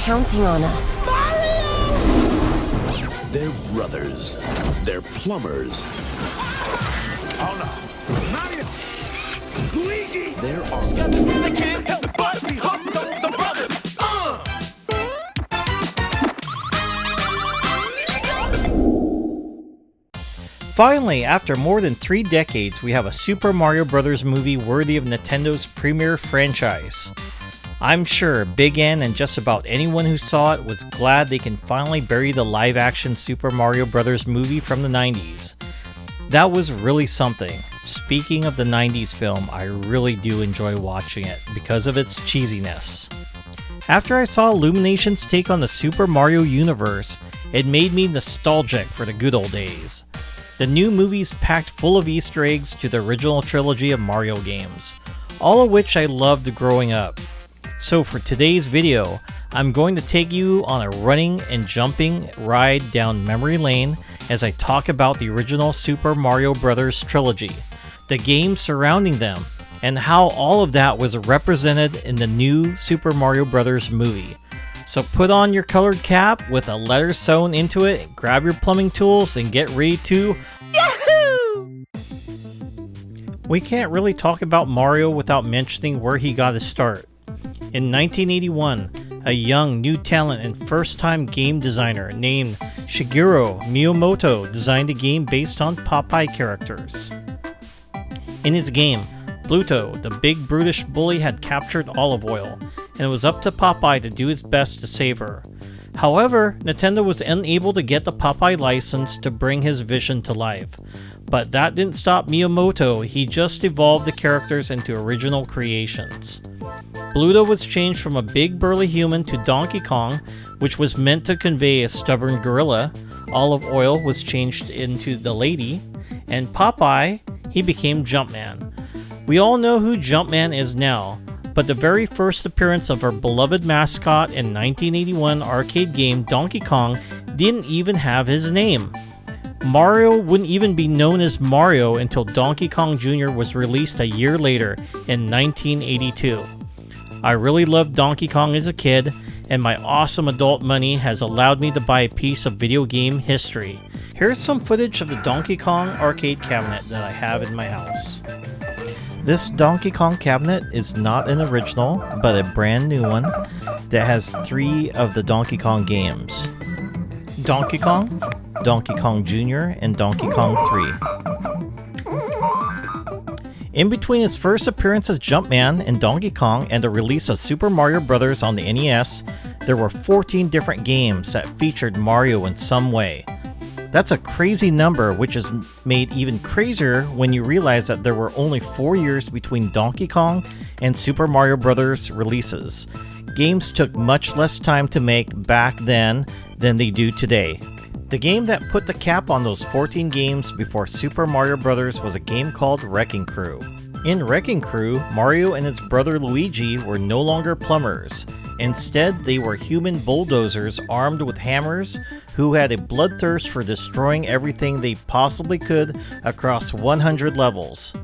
counting on us. They're brothers. They're plumbers. Oh no. Mario! Luigi! They're armed. They can't help but be hooked on the brothers! Finally, after more than 3 decades, we have a Super Mario Bros. Movie worthy of Nintendo's premier franchise. I'm sure Big N and just about anyone who saw it was glad they can finally bury the live-action Super Mario Bros. Movie from the 90s. That was really something. Speaking of the 90s film, I really do enjoy watching it because of its cheesiness. After I saw Illumination's take on the Super Mario universe, it made me nostalgic for the good old days. The new movie's packed full of Easter eggs to the original trilogy of Mario games, all of which I loved growing up. So for today's video, I'm going to take you on a running and jumping ride down memory lane as I talk about the original Super Mario Bros. Trilogy, the games surrounding them, and how all of that was represented in the new Super Mario Bros. Movie. So put on your colored cap with a letter sewn into it, grab your plumbing tools, and get ready to Yahoo! We can't really talk about Mario without mentioning where he got his start. In 1981, a young new talent and first-time game designer named Shigeru Miyamoto designed a game based on Popeye characters. In his game, Bluto, the big brutish bully, had captured Olive Oil, and it was up to Popeye to do his best to save her. However, Nintendo was unable to get the Popeye license to bring his vision to life. But that didn't stop Miyamoto, he just evolved the characters into original creations. Bluto was changed from a big burly human to Donkey Kong, which was meant to convey a stubborn gorilla. Olive Oil was changed into the lady, and Popeye, he became Jumpman. We all know who Jumpman is now, but the very first appearance of our beloved mascot in 1981 arcade game Donkey Kong didn't even have his name. Mario wouldn't even be known as Mario until Donkey Kong Jr. was released a year later in 1982. I really loved Donkey Kong as a kid, and my awesome adult money has allowed me to buy a piece of video game history. Here's some footage of the Donkey Kong arcade cabinet that I have in my house. This Donkey Kong cabinet is not an original, but a brand new one that has 3 of the Donkey Kong games. Donkey Kong, Donkey Kong Jr., and Donkey Kong 3. In between his first appearance as Jumpman in Donkey Kong and the release of Super Mario Bros. On the NES, there were 14 different games that featured Mario in some way. That's a crazy number, which is made even crazier when you realize that there were only 4 years between Donkey Kong and Super Mario Bros. Releases. Games took much less time to make back then than they do today. The game that put the cap on those 14 games before Super Mario Bros. Was a game called Wrecking Crew. In Wrecking Crew, Mario and his brother Luigi were no longer plumbers. Instead, they were human bulldozers armed with hammers who had a bloodthirst for destroying everything they possibly could across 100 levels.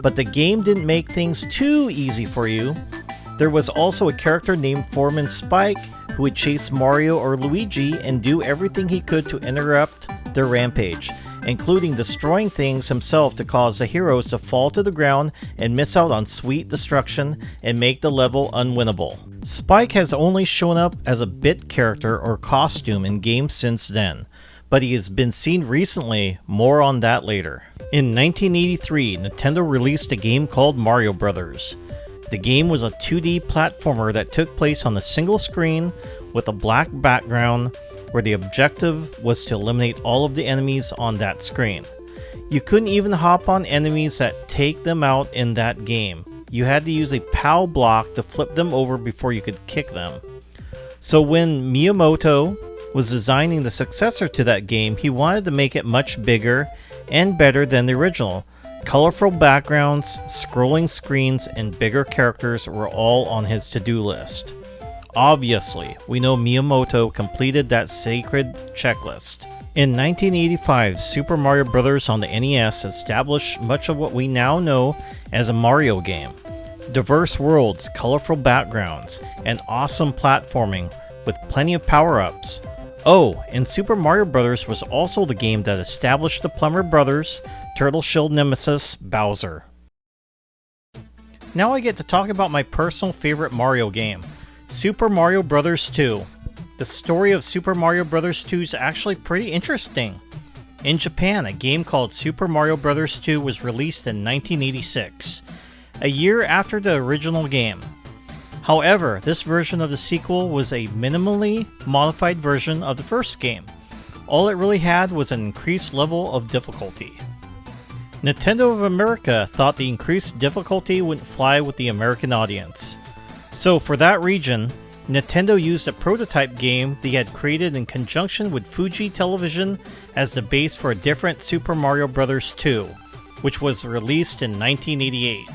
But the game didn't make things too easy for you. There was also a character named Foreman Spike who would chase Mario or Luigi and do everything he could to interrupt their rampage, including destroying things himself to cause the heroes to fall to the ground and miss out on sweet destruction and make the level unwinnable. Spike has only shown up as a bit character or costume in games since then, but he has been seen recently, more on that later. In 1983, Nintendo released a game called Mario Bros. The game was a 2D platformer that took place on a single screen with a black background, where the objective was to eliminate all of the enemies on that screen. You couldn't even hop on enemies that take them out in that game. You had to use a POW block to flip them over before you could kick them. So when Miyamoto was designing the successor to that game, he wanted to make it much bigger and better than the original. Colorful backgrounds, scrolling screens, and bigger characters were all on his to-do list. Obviously, we know Miyamoto completed that sacred checklist. In 1985, Super Mario Bros. On the NES established much of what we now know as a Mario game. Diverse worlds, colorful backgrounds, and awesome platforming with plenty of power-ups. Oh, and Super Mario Bros. Was also the game that established the Plumber Brothers' Turtle Shield nemesis, Bowser. Now I get to talk about my personal favorite Mario game, Super Mario Bros. 2. The story of Super Mario Bros. 2 is actually pretty interesting. In Japan, a game called Super Mario Bros. 2 was released in 1986, a year after the original game. However, this version of the sequel was a minimally modified version of the first game. All it really had was an increased level of difficulty. Nintendo of America thought the increased difficulty wouldn't fly with the American audience. So for that region, Nintendo used a prototype game they had created in conjunction with Fuji Television as the base for a different Super Mario Bros. 2, which was released in 1988.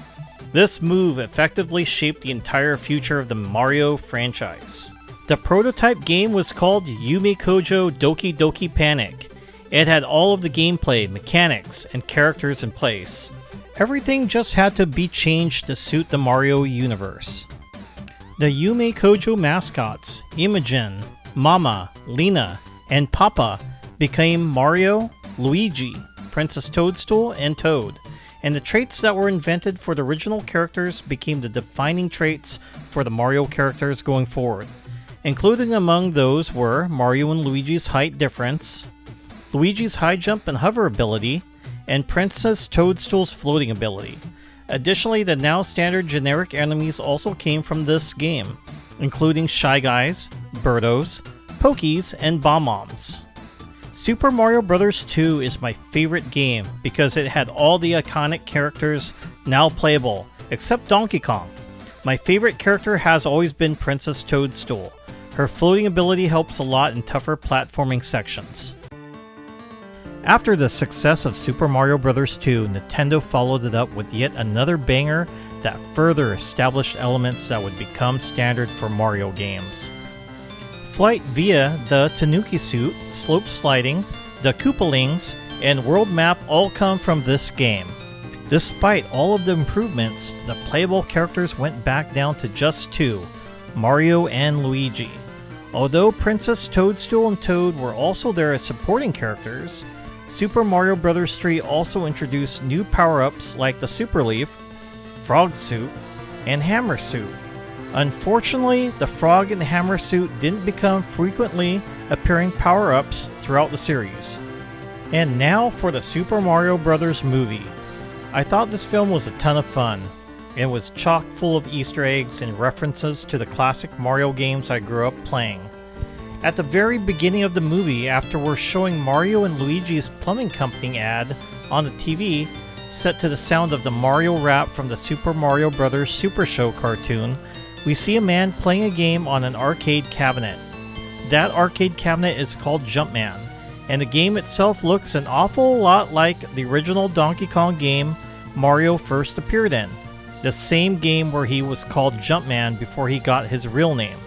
This move effectively shaped the entire future of the Mario franchise. The prototype game was called Yume Kojo Doki Doki Panic. It had all of the gameplay, mechanics, and characters in place. Everything just had to be changed to suit the Mario universe. The Yume Kojo mascots, Imogen, Mama, Lena, and Papa, became Mario, Luigi, Princess Toadstool, and Toad, and the traits that were invented for the original characters became the defining traits for the Mario characters going forward. Included among those were Mario and Luigi's height difference, Luigi's high jump and hover ability, and Princess Toadstool's floating ability. Additionally, the now standard generic enemies also came from this game, including Shy Guys, Birdos, Pokies, and Bomb-Ombs. Super Mario Bros. 2 is my favorite game because it had all the iconic characters now playable, except Donkey Kong. My favorite character has always been Princess Toadstool. Her floating ability helps a lot in tougher platforming sections. After the success of Super Mario Bros. 2, Nintendo followed it up with yet another banger that further established elements that would become standard for Mario games. Flight via the Tanuki suit, slope sliding, the Koopalings, and world map all come from this game. Despite all of the improvements, the playable characters went back down to just two, Mario and Luigi. Although Princess Toadstool and Toad were also there as supporting characters, Super Mario Bros. 3 also introduced new power-ups like the Super Leaf, Frog Suit, and Hammer Suit. Unfortunately, the Frog and Hammer Suit didn't become frequently appearing power-ups throughout the series. And now for the Super Mario Bros. Movie. I thought this film was a ton of fun. It was chock full of Easter eggs and references to the classic Mario games I grew up playing. At the very beginning of the movie, after we're showing Mario and Luigi's plumbing company ad on the TV, set to the sound of the Mario rap from the Super Mario Bros. Super Show cartoon, we see a man playing a game on an arcade cabinet. That arcade cabinet is called Jumpman, and the game itself looks an awful lot like the original Donkey Kong game Mario first appeared in, the same game where he was called Jumpman before he got his real name.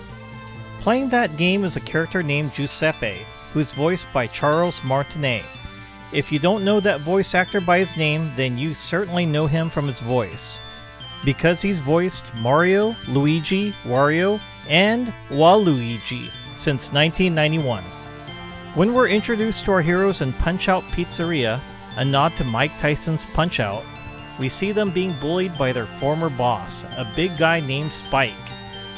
Playing that game is a character named Giuseppe, who's voiced by Charles Martinet. If you don't know that voice actor by his name, then you certainly know him from his voice, because he's voiced Mario, Luigi, Wario, and Waluigi since 1991. When we're introduced to our heroes in Punch-Out Pizzeria, a nod to Mike Tyson's Punch-Out, we see them being bullied by their former boss, a big guy named Spike.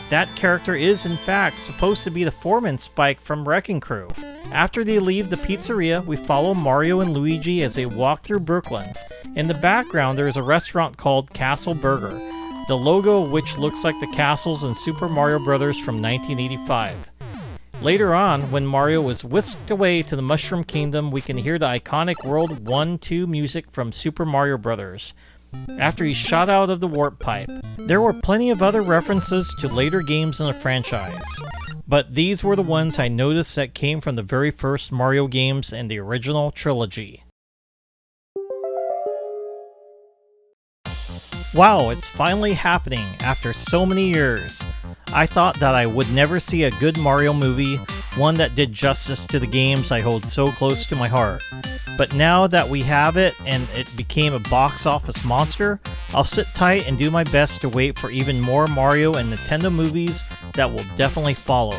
That character is, in fact, supposed to be the foreman Spike from Wrecking Crew. After they leave the pizzeria, we follow Mario and Luigi as they walk through Brooklyn. In the background, there is a restaurant called Castle Burger, the logo of which looks like the castles in Super Mario Bros. From 1985. Later on, when Mario is whisked away to the Mushroom Kingdom, we can hear the iconic World 1-2 music from Super Mario Bros. After he's shot out of the warp pipe. There were plenty of other references to later games in the franchise, but these were the ones I noticed that came from the very first Mario games in the original trilogy. Wow, it's finally happening after so many years. I thought that I would never see a good Mario movie, one that did justice to the games I hold so close to my heart. But now that we have it and it became a box office monster, I'll sit tight and do my best to wait for even more Mario and Nintendo movies that will definitely follow.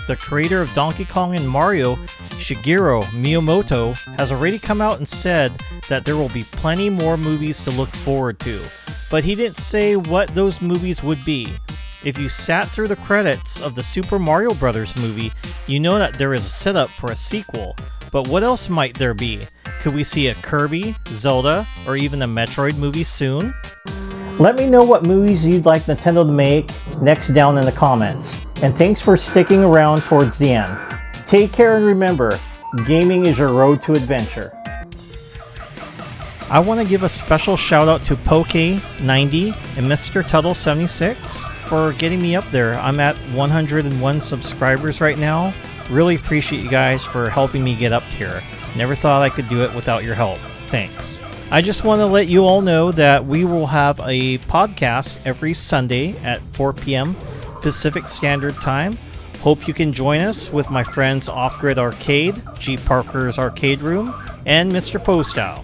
The creator of Donkey Kong and Mario, Shigeru Miyamoto, has already come out and said that there will be plenty more movies to look forward to, but he didn't say what those movies would be. If you sat through the credits of the Super Mario Bros. Movie, you know that there is a setup for a sequel, but what else might there be? Could we see a Kirby, Zelda, or even a Metroid movie soon? Let me know what movies you'd like Nintendo to make next down in the comments. And thanks for sticking around towards the end. Take care and remember, gaming is your road to adventure. I want to give a special shout out to Poke90 and Mr. Tuttle76 for getting me up there. I'm at 101 subscribers right now. Really appreciate you guys for helping me get up here. Never thought I could do it without your help. Thanks. I just want to let you all know that we will have a podcast every Sunday at 4 p.m. Pacific Standard Time. Hope you can join us with my friends Off Grid Arcade, G Parker's Arcade Room, and Mr. Postow.